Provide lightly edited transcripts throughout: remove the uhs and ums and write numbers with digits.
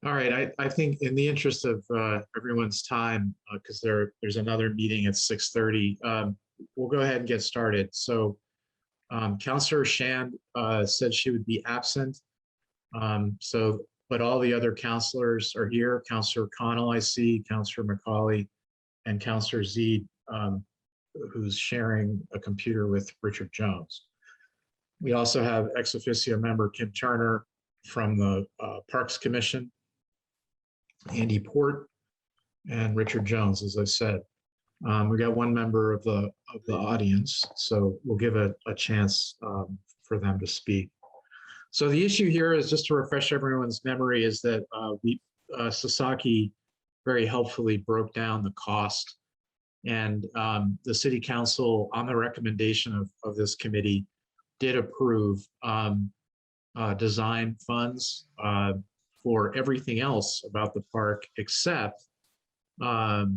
All right, I think in the interest of everyone's time, because there's another meeting at 6:30, we'll go ahead and get started. So Councillor Shand said she would be absent. But all the other councillors are here. Councillor Connell, I see, Councillor McCauley, and Councillor Zeid, who's sharing a computer with Richard Jones. We also have ex officio member Kim Turner from the Parks Commission, Andy Port, and Richard Jones, as I said. We got one member of the audience, so we'll give a chance for them to speak. So the issue here is, just to refresh everyone's memory, is that Sasaki very helpfully broke down the cost, and the City Council, on the recommendation of this committee, did approve design funds for everything else about the park except the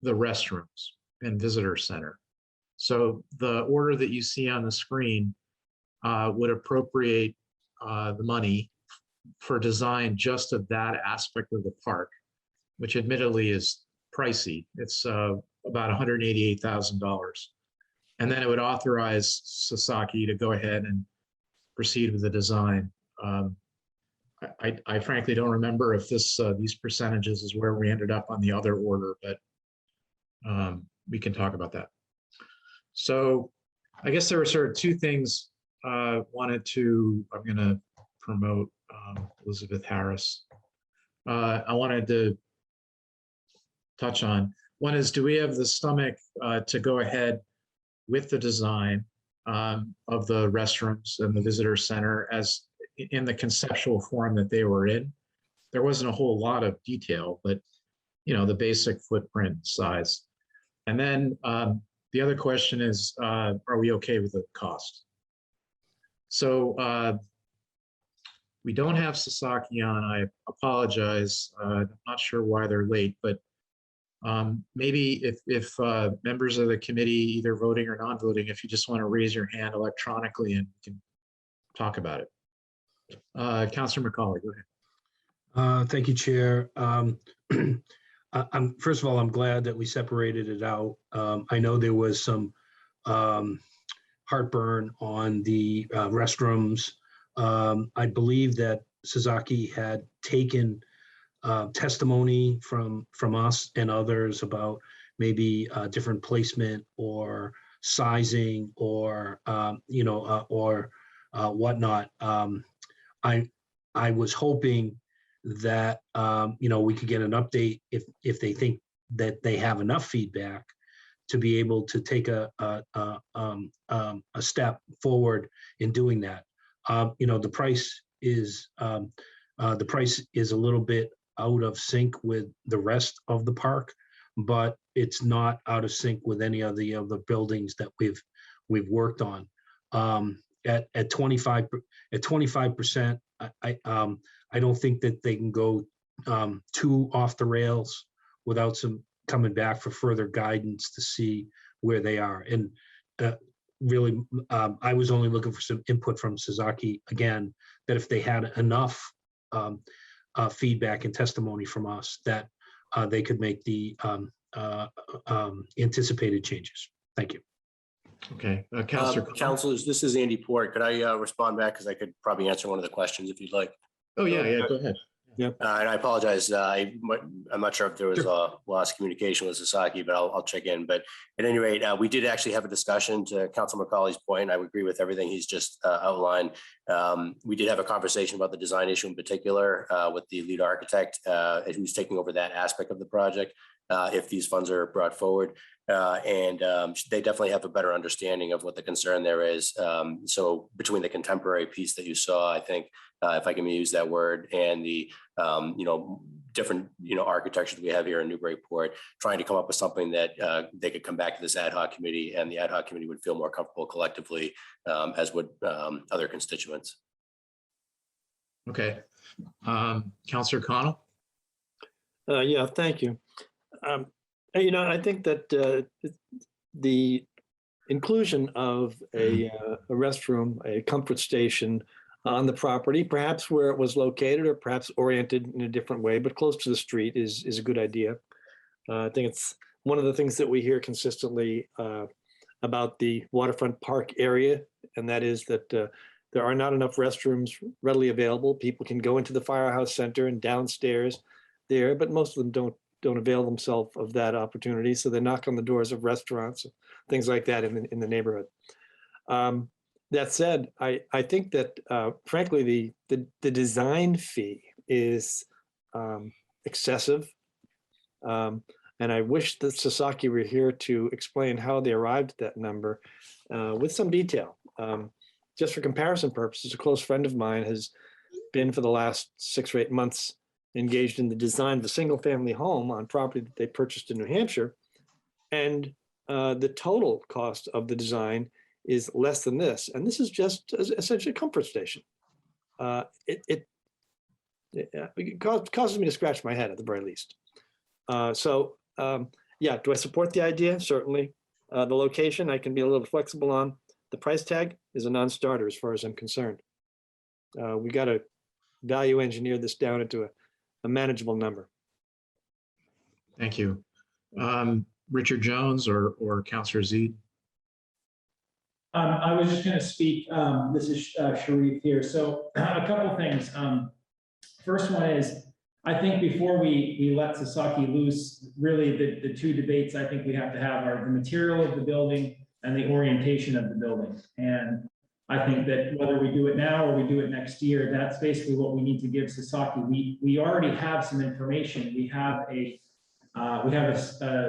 restrooms and visitor center. So the order that you see on the screen would appropriate the money for design just of that aspect of the park, which admittedly is pricey. It's about $188,000. And then it would authorize Sasaki to go ahead and proceed with the design. I frankly don't remember if these percentages is where we ended up on the other order, but we can talk about that. So I guess there were sort of two things I'm going to promote Elizabeth Harris. I wanted to touch on. One is, do we have the stomach to go ahead with the design of the restrooms and the visitor center as in the conceptual form that they were in? There wasn't a whole lot of detail, but the basic footprint size. And then the other question is, are we okay with the cost? So we don't have Sasaki on. I apologize. I'm not sure why they're late, but maybe if members of the committee, either voting or non-voting, if you just want to raise your hand electronically and we can talk about it. Councillor McCauley, go ahead. Thank you, Chair. First of all, I'm glad that we separated it out. I know there was some heartburn on the restrooms. I believe that Sasaki had taken testimony from us and others about maybe different placement or sizing or whatnot. I was hoping that we could get an update if they think that they have enough feedback to be able to take a step forward in doing that. The price is a little bit out of sync with the rest of the park, but it's not out of sync with any of the other buildings that we've worked on. At 25%, I don't think that they can go too off the rails without some coming back for further guidance to see where they are. And really, I was only looking for some input from Sasaki again, that if they had enough feedback and testimony from us, that they could make the anticipated changes. Thank you. Okay, Councilors, this is Andy Port. Could I respond back, because I could probably answer one of the questions if you'd like. Oh yeah, go ahead. Yeah. And I apologize. I'm not sure if there was a lost communication with Sasaki, but I'll check in. But at any rate, we did actually have a discussion. To Councilor McCauley's point, I would agree with everything he's just outlined. We did have a conversation about the design issue in particular with the lead architect who's taking over that aspect of the project if these funds are brought forward. And they definitely have a better understanding of what the concern there is. So between the contemporary piece that you saw, I think, if I can use that word, and the different architecture that we have here in Newburyport, trying to come up with something that they could come back to this ad hoc committee, and the ad hoc committee would feel more comfortable collectively, as would other constituents. Okay, Councillor Connell. Yeah, thank you. I think that the inclusion of a restroom, a comfort station, on the property, perhaps where it was located or perhaps oriented in a different way, but close to the street is a good idea. I think it's one of the things that we hear consistently about the waterfront park area, and that is that there are not enough restrooms readily available. People can go into the firehouse center and downstairs there, but most of them don't avail themselves of that opportunity. So they knock on the doors of restaurants, things like that in the neighborhood. That said, I think that frankly the design fee is excessive, and I wish that Sasaki were here to explain how they arrived at that number with some detail. Just for comparison purposes, a close friend of mine has been for the last 6 or 8 months engaged in the design of a single-family home on property that they purchased in New Hampshire, and the total cost of the design is less than this. And this is just essentially a comfort station. It causes me to scratch my head at the very least. Yeah, do I support the idea? Certainly. The location I can be a little flexible on. The price tag is a non-starter as far as I'm concerned. We got to value engineer this down into a manageable number. Thank you. Richard Jones or Councillor Zede? I was just going to speak. This is Sharif here. So a couple of things. First one is, I think before we let Sasaki loose, really the two debates I think we have to have are the material of the building and the orientation of the building. And I think that whether we do it now or we do it next year, that's basically what we need to give Sasaki. We already have some information. We have a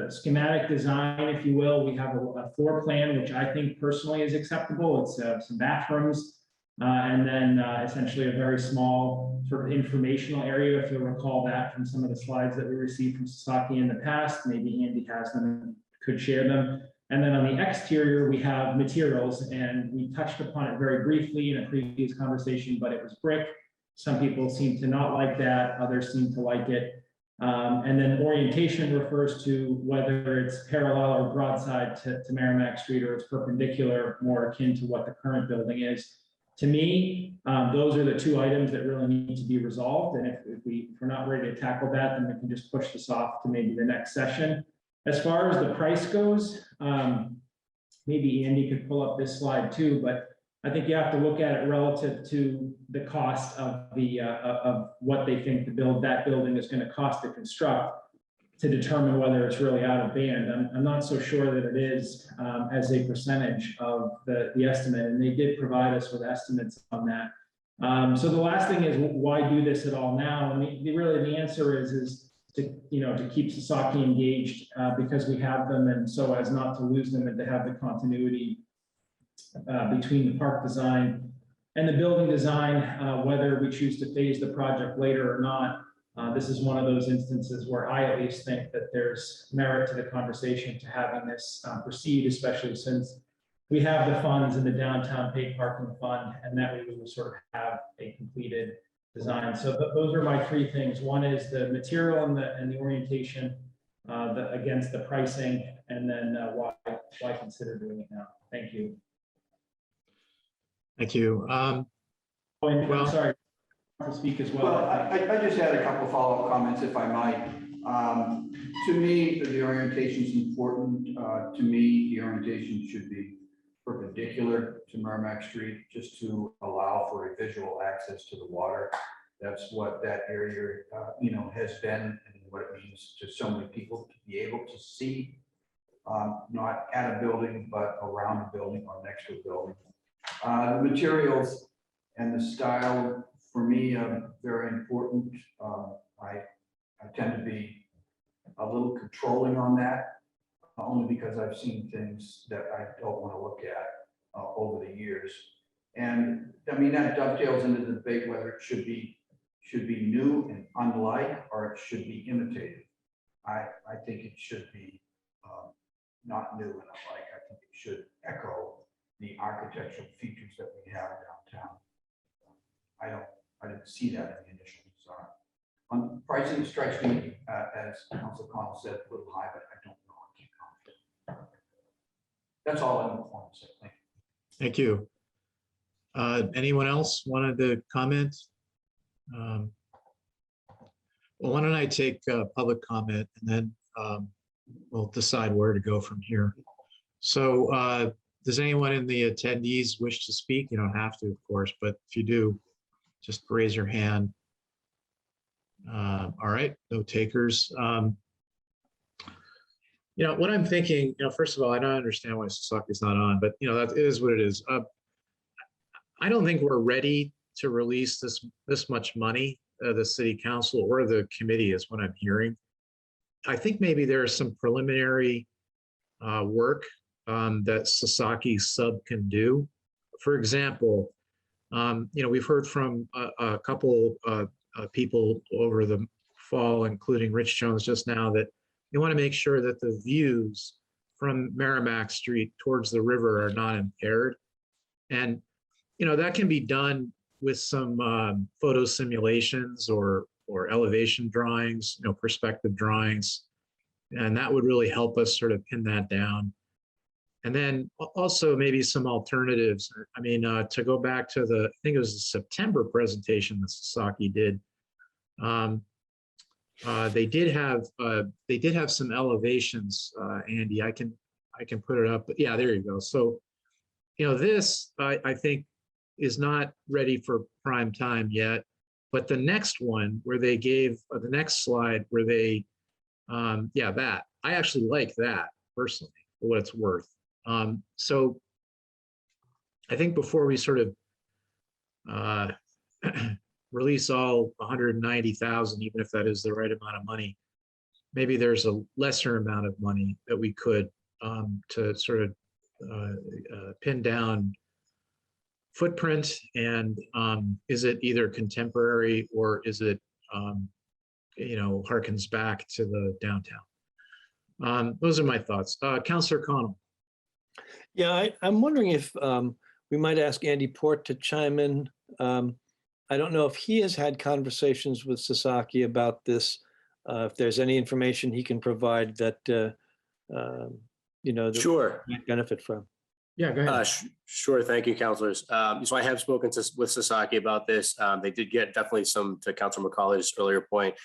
schematic design, if you will. We have a floor plan, which I think personally is acceptable. It's some bathrooms, and then essentially a very small sort of informational area, if you'll recall that from some of the slides that we received from Sasaki in the past. Maybe Andy has them and could share them. And then on the exterior, we have materials, and we touched upon it very briefly in a previous conversation, but it was brick. Some people seem to not like that, others seem to like it. And then orientation refers to whether it's parallel or broadside to Merrimack Street, or it's perpendicular, more akin to what the current building is. To me, those are the two items that really need to be resolved. And if we're not ready to tackle that, then we can just push this off to maybe the next session. As far as the price goes, maybe Andy could pull up this slide too, but I think you have to look at it relative to the cost of of what they think that building is going to cost to construct, to determine whether it's really out of band. I'm not so sure that it is as a percentage of the estimate, and they did provide us with estimates on that. So the last thing is, why do this at all now? And really the answer is to keep Sasaki engaged because we have them, and so as not to lose them, and to have the continuity between the park design and the building design, whether we choose to phase the project later or not. This is one of those instances where I at least think that there's merit to the conversation to having this proceed, especially since we have the funds in the downtown paid parking fund, and that we will sort of have a completed design. So those are my three things. One is the material and the orientation against the pricing, and then why consider doing it now. Thank you. Thank you. I'm sorry to speak as well. Well, I just had a couple of follow-up comments, if I might. To me, the orientation is important. To me, the orientation should be perpendicular to Merrimack Street, just to allow for a visual access to the water. That's what that area, has been, and what it means to so many people to be able to see, not at a building, but around a building or next to a building. The materials and the style, for me, are very important. I tend to be a little controlling on that, only because I've seen things that I don't want to look at over the years. And I mean, that dovetails into the debate whether it should be new and unlike, or it should be imitated. I think it should be not new and unlike. I think it should echo the architectural features that we have downtown. I didn't see that in the initial design. On pricing, strikes me, as Council Connell said, a little high, but I don't know. I can't comment. That's all I'm going to say. Thank you. Thank you. Anyone else wanted to comment? Well, why don't I take public comment and then we'll decide where to go from here. So does anyone in the attendees wish to speak? You don't have to, of course, but if you do, just raise your hand. All right, no takers. What I'm thinking, first of all, I don't understand why Sasaki's not on, but that is what it is. I don't think we're ready to release this much money. The city council or the committee is what I'm hearing. I think maybe there is some preliminary work that Sasaki sub can do. For example, we've heard from a couple people over the fall, including Rich Jones just now, that you want to make sure that the views from Merrimack Street towards the river are not impaired. And, that can be done with some photo simulations or elevation drawings, perspective drawings. And that would really help us sort of pin that down. And then also maybe some alternatives. I mean, to go back to I think it was the September presentation that Sasaki did. They did have some elevations, Andy. I can put it up, but yeah, there you go. So, this I think is not ready for prime time yet, but the next one where they gave the next slide where they, that I actually like that personally for what it's worth. So I think before we sort of release all 190,000, even if that is the right amount of money, maybe there's a lesser amount of money that we could to sort of pin down footprint and is it either contemporary or is it harkens back to the downtown. Those are my thoughts. Councillor Connell. Yeah, I'm wondering if we might ask Andy Port to chime in. I don't know if he has had conversations with Sasaki about this, if there's any information he can provide that, that Sure. we might benefit from. Yeah, go ahead. Sure. Thank you, councilors. So I have spoken with Sasaki about this. They did get definitely some, to Councilor McCauley's earlier point,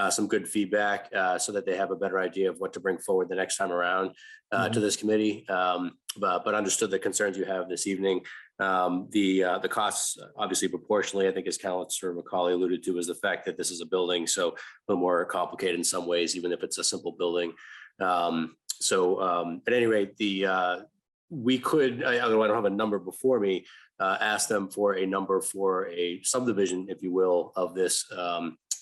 some good feedback so that they have a better idea of what to bring forward the next time around to this committee. But understood the concerns you have this evening. The costs, obviously proportionally, I think as Councilor McCauley alluded to, is the fact that this is a building, so a little more complicated in some ways, even if it's a simple building. At any rate, we could, although I don't have a number before me, ask them for a number for a subdivision, if you will, of this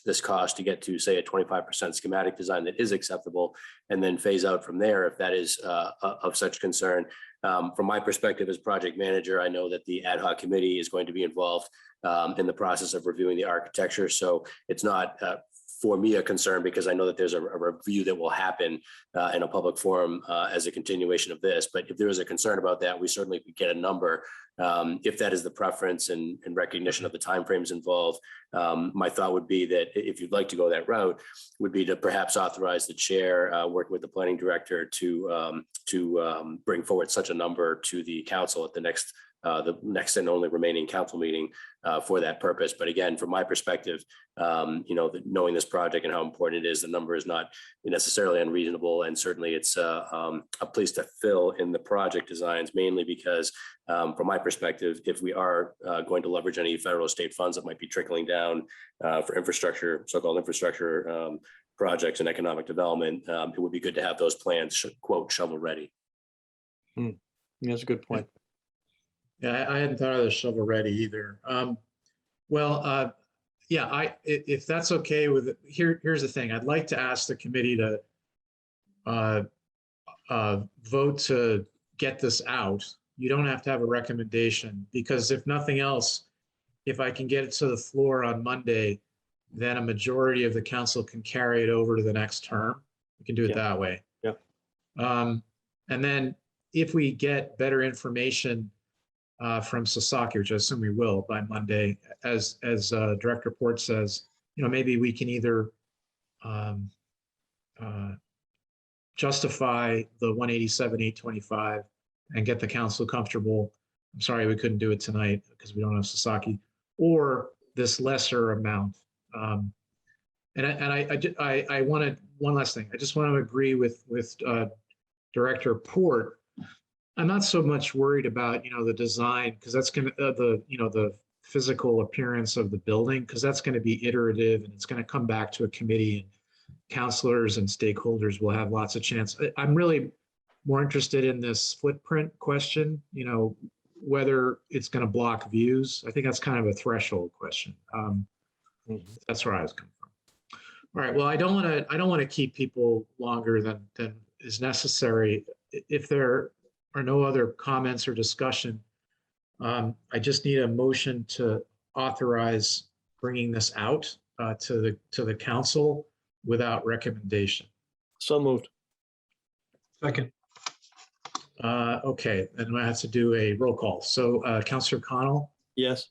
this cost to get to, say, a 25% schematic design that is acceptable, and then phase out from there if that is of such concern. From my perspective as project manager, I know that the ad hoc committee is going to be involved in the process of reviewing the architecture. So it's not for me a concern, because I know that there's a review that will happen in a public forum as a continuation of this. But if there is a concern about that, we certainly could get a number if that is the preference and recognition of the timeframes involved. My thought would be that if you'd like to go that route, would be to perhaps authorize the chair, working with the planning director, to bring forward such a number to the council at the next and only remaining council meeting for that purpose. But again, from my perspective, knowing this project and how important it is, the number is not necessarily unreasonable, and certainly it's a place to fill in the project designs, mainly because from my perspective, if we are going to leverage any federal or state funds that might be trickling down for infrastructure, so-called infrastructure projects and economic development, it would be good to have those plans, quote, shovel ready. That's a good point. Yeah, I hadn't thought of the shovel ready either. If that's okay with it, here's the thing. I'd like to ask the committee to vote to get this out. You don't have to have a recommendation, because if nothing else, if I can get it to the floor on Monday, then a majority of the council can carry it over to the next term. We can do it that way. Yeah. And then if we get better information from Sasaki, which I assume we will by Monday, as Director Port says, maybe we can either justify the 187,825 and get the council comfortable I'm sorry we couldn't do it tonight because we don't have Sasaki, or this lesser amount. And I wanted one last thing. I just want to agree with Director Port. I'm not so much worried about, the design, because that's going to, the physical appearance of the building, because that's going to be iterative and it's going to come back to a committee, and counselors and stakeholders will have lots of chance. I'm really more interested in this footprint question, whether it's going to block views. I think that's kind of a threshold question. That's where I was coming from. All right. Well, I don't want to keep people longer than is necessary. If there are no other comments or discussion, I just need a motion to authorize bringing this out to the council without recommendation. So moved. Second, Okay, then I have to do a roll call. So Councillor Connell, Yes.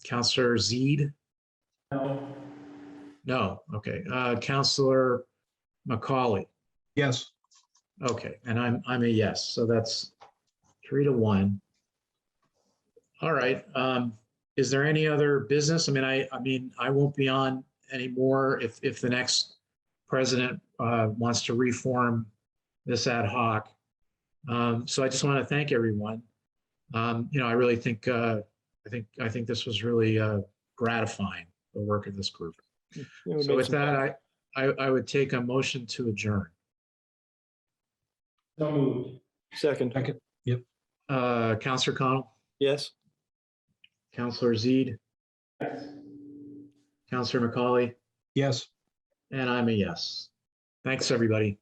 Councillor Zede, No. no. Okay, Councillor Macaulay. yes. Okay, and I'm a yes. So that's 3-1. All right. Is there any other business? I mean, I won't be on anymore if the next president wants to reform this ad hoc. So I just want to thank everyone. I really think I think this was really gratifying, the work of this group. So with that, I would take a motion to adjourn. So moved. Second. Second, yep. Councillor Connell, Yes. Councillor Zede, Yes. Councillor Macaulay, Yes. and I'm a yes. Thanks, everybody.